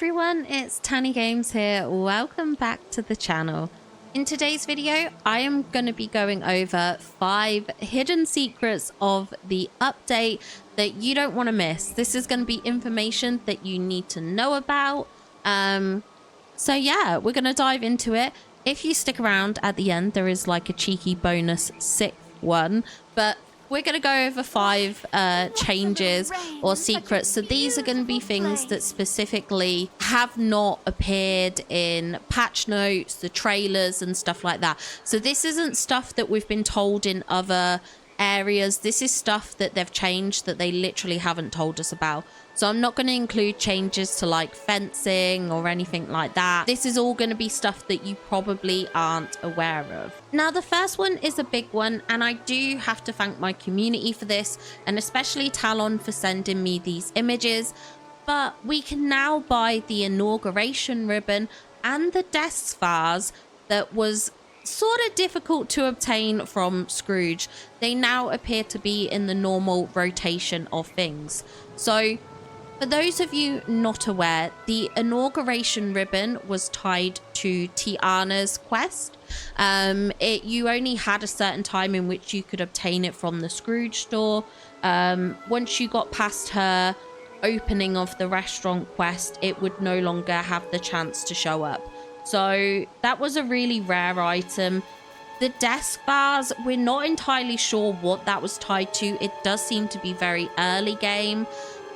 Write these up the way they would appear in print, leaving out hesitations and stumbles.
everyone, it's Tani Games here. Welcome back to the channel. In today's video, I am going to be going over 5 hidden secrets of the update that you don't want to miss. This is going to be information that you need to know about. So yeah, we're going to dive into it. If you stick around at the end, there is like a cheeky bonus 6th one, but we're going to go over 5 changes or secrets. So these are going to be things that specifically have not appeared in patch notes, the trailers and stuff like that. So this isn't stuff that we've been told in other areas. This is stuff that they've changed that they literally haven't told us about. So I'm not going to include changes to like fencing or anything like that. This is all going to be stuff that you probably aren't aware of. Now, the first one is a big one, and I do have to thank my community for this, and especially Talon for sending me these images. But we can now buy the Inauguration Ribbon and the desk vase that was sort of difficult to obtain from Scrooge. They now appear to be in the normal rotation of things. So for those of you not aware, the Inauguration Ribbon was tied to Tiana's quest. You only had a certain time in which you could obtain it from the Scrooge store. Once you got past her opening of the restaurant quest, it would no longer have the chance to show up. So that was a really rare item. The desk vase, we're not entirely sure what that was tied to. It does seem to be very early game.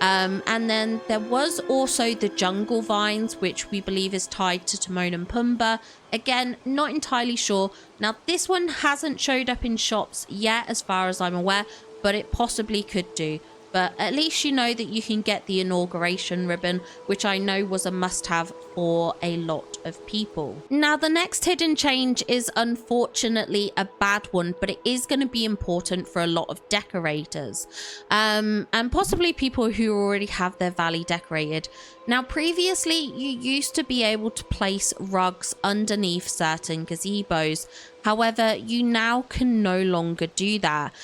And then there was also the jungle vines, which we believe is tied to Timon and Pumbaa. Again, not entirely sure. Now, this one hasn't showed up in shops yet, as far as I'm aware, but it possibly could do. But at least you know that you can get the Inauguration Ribbon, which I know was a must-have for a lot of people. Now, the next hidden change is unfortunately a bad one, but it is going to be important for a lot of decorators. And possibly people who already have their valley decorated. Now, previously, you used to be able to place rugs underneath certain gazebos. However, you now can no longer do that.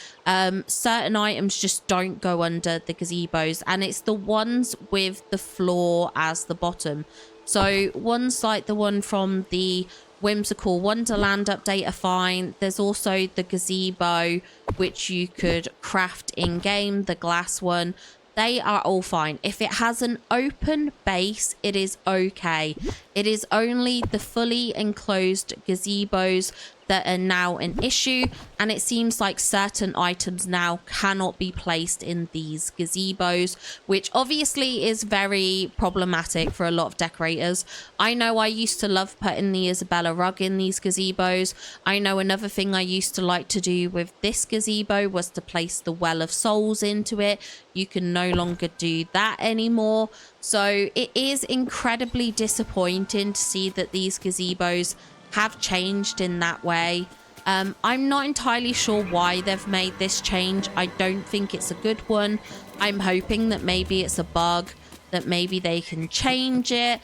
Certain items just don't go under the gazebos, and it's the ones with the floor as the bottom. So ones like the one from the Whimsical Wonderland update are fine. There's also the gazebo, which you could craft in-game, the glass one. They are all fine. If it has an open base, it is okay. It is only the fully enclosed gazebos that are now an issue, and it seems like certain items now cannot be placed in these gazebos, which obviously is very problematic for a lot of decorators. I know I used to love putting the Isabella rug in these gazebos. I know another thing I used to like to do with this gazebo was to place the Well of Souls into it. You can no longer do that anymore. So it is incredibly disappointing to see that these gazebos have changed in that way. I'm not entirely sure why they've made this change. I don't think it's a good one. I'm hoping that maybe it's a bug, that maybe they can change it.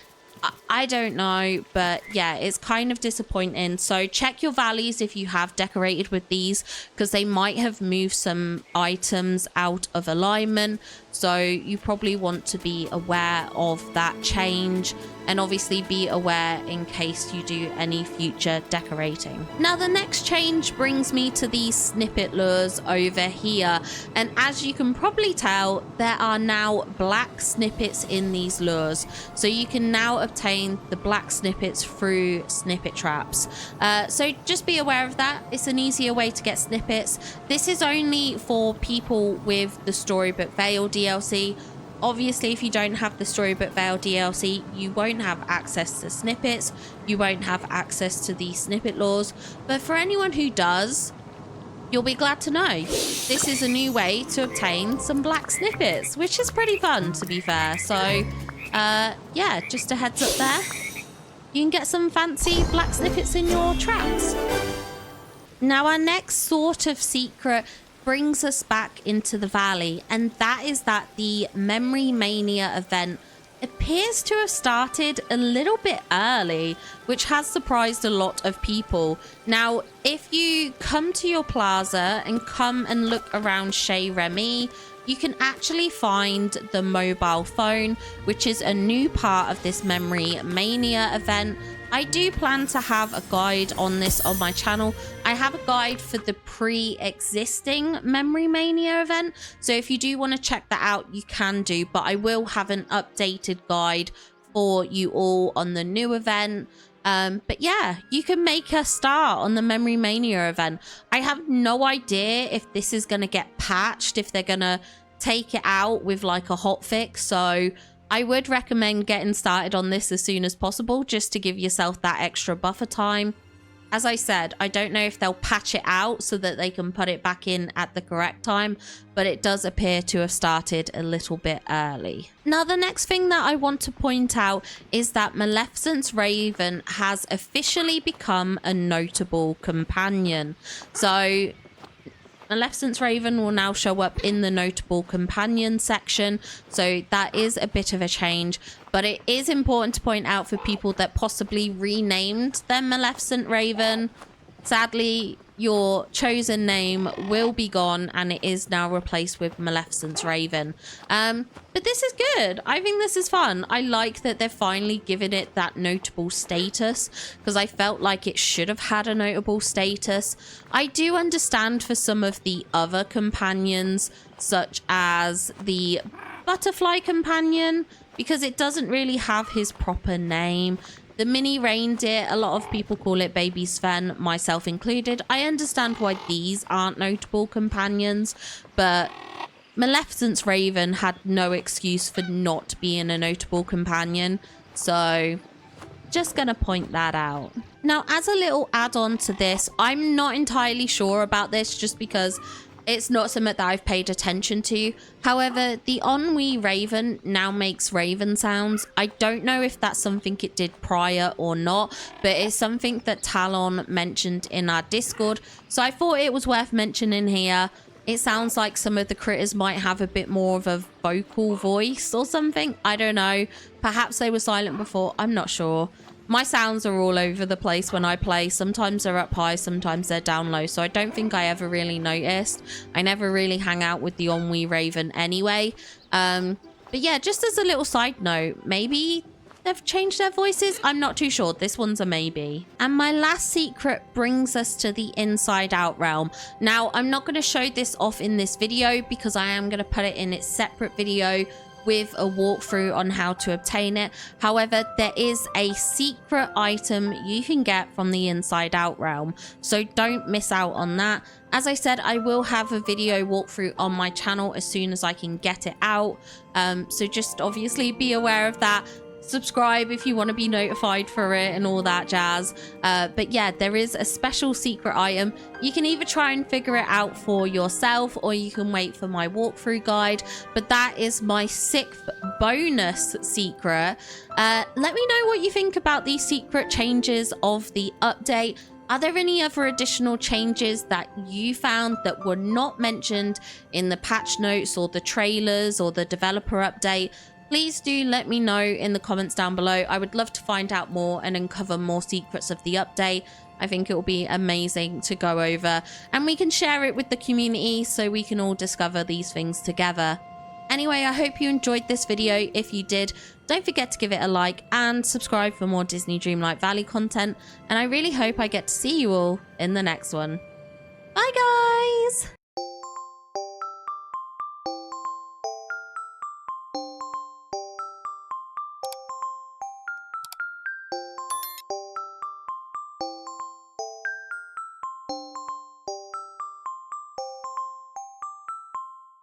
I don't know, but yeah, it's kind of disappointing. So check your valleys if you have decorated with these, because they might have moved some items out of alignment. So you probably want to be aware of that change, and obviously be aware in case you do any future decorating. Now, the next change brings me to these snippet lures over here, and as you can probably tell, there are now black snippets in these lures. So you can now obtain the black snippets through snippet traps. So just be aware of that. It's an easier way to get snippets. This is only for people with the Storybook Veil DLC. Obviously, if you don't have the Storybook Veil DLC, you won't have access to snippets. You won't have access to the snippet laws. But for anyone who does, you'll be glad to know this is a new way to obtain some black snippets, which is pretty fun, to be fair. So yeah, just a heads up there. You can get some fancy black snippets in your traps. Now, our next sort of secret brings us back into the valley, and that is that the Memory Mania event appears to have started a little bit early, which has surprised a lot of people. Now, if you come to your plaza and come and look around Chez Remy, you can actually find the mobile phone, which is a new part of this Memory Mania event. I do plan to have a guide on this on my channel. I have a guide for the pre-existing Memory Mania event, so if you do want to check that out, you can do, but I will have an updated guide for you all on the new event. But yeah, you can make a start on the Memory Mania event. I have no idea if this is going to get patched, if they're going to take it out with like a hotfix, so I would recommend getting started on this as soon as possible, just to give yourself that extra buffer time. As I said, I don't know if they'll patch it out so that they can put it back in at the correct time, but it does appear to have started a little bit early. Now, the next thing that I want to point out is that Maleficent's Raven has officially become a notable companion. So Maleficent's Raven will now show up in the notable companion section, so that is a bit of a change, but it is important to point out for people that possibly renamed their Maleficent Raven, sadly your chosen name will be gone and it is now replaced with Maleficent's Raven. But this is good. I think this is fun. I like that they're finally given it that notable status, because I felt like it should have had a notable status. I do understand for some of the other companions, such as the Butterfly Companion, because it doesn't really have his proper name. The mini reindeer, a lot of people call it Baby Sven, myself included. I understand why these aren't notable companions, but Maleficent's Raven had no excuse for not being a notable companion. So just gonna point that out. Now, as a little add-on to this, I'm not entirely sure about this just because it's not something that I've paid attention to. However, the Ennui Raven now makes raven sounds. I don't know if that's something it did prior or not, but it's something that Talon mentioned in our Discord. So I thought it was worth mentioning here. It sounds like some of the critters might have a bit more of a vocal voice or something. I don't know. Perhaps they were silent before. I'm not sure. My sounds are all over the place when I play. Sometimes they're up high, sometimes they're down low. So I don't think I ever really noticed. I never really hang out with the Ennui Raven anyway. But yeah, just as a little side note, maybe they've changed their voices. I'm not too sure. This one's a maybe. And my last secret brings us to the Inside Out realm. Now, I'm not going to show this off in this video because I am going to put it in its separate video with a walkthrough on how to obtain it. However, there is a secret item you can get from the Inside Out realm, so don't miss out on that. As I said, I will have a video walkthrough on my channel as soon as I can get it out, so just obviously be aware of that. Subscribe if you want to be notified for it and all that jazz. But yeah, there is a special secret item. You can either try and figure it out for yourself or you can wait for my walkthrough guide. But that is my 6th bonus secret. Let me know what you think about these secret changes of the update. Are there any other additional changes that you found that were not mentioned in the patch notes or the trailers or the developer update? Please do let me know in the comments down below. I would love to find out more and uncover more secrets of the update. I think it will be amazing to go over and we can share it with the community so we can all discover these things together. Anyway, I hope you enjoyed this video. If you did, don't forget to give it a like and subscribe for more Disney Dreamlight Valley content. And I really hope I get to see you all in the next one. Bye guys!